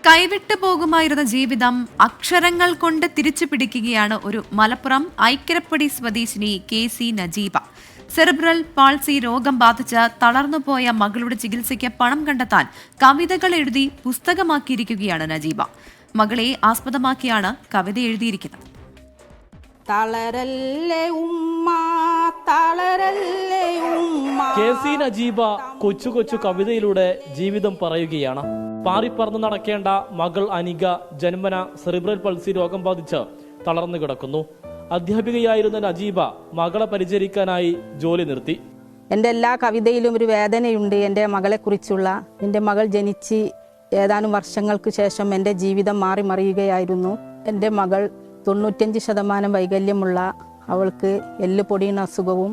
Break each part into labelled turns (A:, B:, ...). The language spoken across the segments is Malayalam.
A: കൈവിട്ടു പോകുമായിരുന്ന ജീവിതം അക്ഷരങ്ങൾ കൊണ്ട് തിരിച്ചു പിടിക്കുകയാണ് ഒരു മലപ്പുറം ഐക്കരപ്പടി സ്വദേശിനി KC നജീബ. സെറിബ്രൽ പാൾസി രോഗം ബാധിച്ച് തളർന്നുപോയ മകളുടെ ചികിത്സയ്ക്ക് പണം കണ്ടെത്താൻ കവിതകൾ എഴുതി പുസ്തകമാക്കിയിരിക്കുകയാണ് നജീബ. മകളെ ആസ്പദമാക്കിയാണ് കവിത എഴുതിയിരിക്കുന്നത്.
B: KC നജീബ കൊച്ചു കൊച്ചു കവിതയിലൂടെ ജീവിതം പറയുകയാണ്. പാറിപ്പറന്ന് നടക്കേണ്ട മകൾ അനിക ജന്മന സെറിബ്രൽ പൾസി രോഗം ബാധിച്ച് തളർന്നു കിടക്കുന്നു. അധ്യാപികയായിരുന്ന നജീബ മകളെ പരിചരിക്കാനായി ജോലി നിർത്തി.
C: എൻ്റെ എല്ലാ കവിതയിലും ഒരു വേദനയുണ്ട്. എൻ്റെ മകളെക്കുറിച്ചുള്ള. എൻ്റെ മകൾ ജനിച്ച് ഏതാനും വർഷങ്ങൾക്ക് ശേഷം എൻ്റെ ജീവിതം മാറി മറിയുകയായിരുന്നു. എൻ്റെ മകൾ 95% വൈകല്യമുള്ള, അവൾക്ക് എല്ല് പൊടിയുന്ന അസുഖവും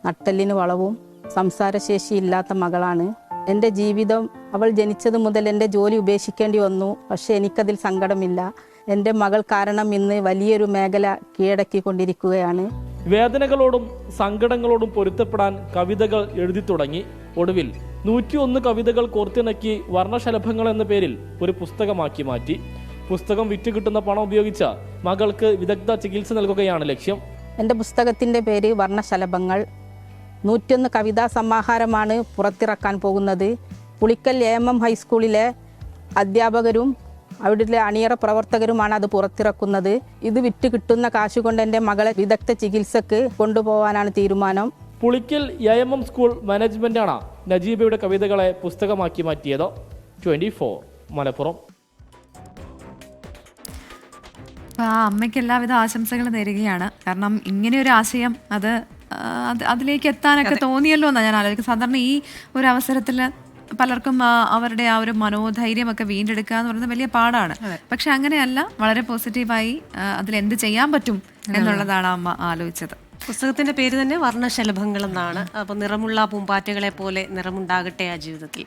C: നട്ടെല്ലിന് വളവും സംസാരശേഷി ഇല്ലാത്ത മകളാണ്. എൻ്റെ ജീവിതം, അവൾ ജനിച്ചത് മുതൽ എൻ്റെ ജോലി ഉപേക്ഷിക്കേണ്ടി വന്നു. പക്ഷെ എനിക്കതിൽ സങ്കടമില്ല. എൻ്റെ മകൾ കാരണം ഇന്ന് വലിയൊരു മേഖല കീഴടക്കിക്കൊണ്ടിരിക്കുകയാണ്.
B: വേദനകളോടും സങ്കടങ്ങളോടും പൊരുത്തപ്പെടാൻ കവിതകൾ എഴുതി തുടങ്ങി. ഒടുവിൽ 101 കവിതകൾ കോർത്തിണക്കി വർണ്ണശലഭങ്ങൾ എന്ന പേരിൽ ഒരു പുസ്തകമാക്കി മാറ്റി. പുസ്തകം വിറ്റ് കിട്ടുന്ന പണം ഉപയോഗിച്ച് മകൾക്ക് വിദഗ്ധ ചികിത്സ നൽകുകയാണ് ലക്ഷ്യം.
C: എൻ്റെ പുസ്തകത്തിൻ്റെ പേര് വർണ്ണശലഭങ്ങൾ. 101 കവിതാ സമാഹാരമാണ് പുറത്തിറക്കാൻ പോകുന്നത്. പുളിക്കൽ AM ഹൈസ്കൂളിലെ അധ്യാപകരും അവിടുത്തെ അണിയറ പ്രവർത്തകരുമാണ് അത് പുറത്തിറക്കുന്നത്. ഇത് വിറ്റ് കിട്ടുന്ന കാശുകൊണ്ട് എൻ്റെ മകളെ വിദഗ്ധ ചികിത്സക്ക് കൊണ്ടുപോകാനാണ് തീരുമാനം.
B: പുളിക്കൽ AM സ്കൂൾ മാനേജ്മെന്റാണ് നജീബയുടെ കവിതകളെ പുസ്തകമാക്കി മാറ്റിയത്. 24 മലപ്പുറം.
A: അമ്മയ്ക്ക് എല്ലാവിധ ആശംസകൾ നേരുകയാണ്. കാരണം ഇങ്ങനെയൊരു ആശയം അതിലേക്ക് എത്താനൊക്കെ തോന്നിയല്ലോ എന്നാണ് ഞാൻ ആലോചിക്കുന്നത്. സാധാരണ ഈ ഒരു അവസരത്തിൽ പലർക്കും അവരുടെ ആ ഒരു മനോധൈര്യമൊക്കെ വീണ്ടെടുക്കുക എന്ന് പറയുന്നത് വലിയ പാടാണ്. പക്ഷെ അങ്ങനെയല്ല, വളരെ പോസിറ്റീവായി അതിലെന്ത് ചെയ്യാൻ പറ്റും എന്നുള്ളതാണ് അമ്മ ആലോചിച്ചത്.
D: പുസ്തകത്തിന്റെ പേര് തന്നെ വർണ്ണശലഭങ്ങൾ എന്നാണ്. അപ്പോൾ നിറമുള്ള പൂമ്പാറ്റകളെ പോലെ നിറമുണ്ടാകട്ടെ ആ ജീവിതത്തിൽ.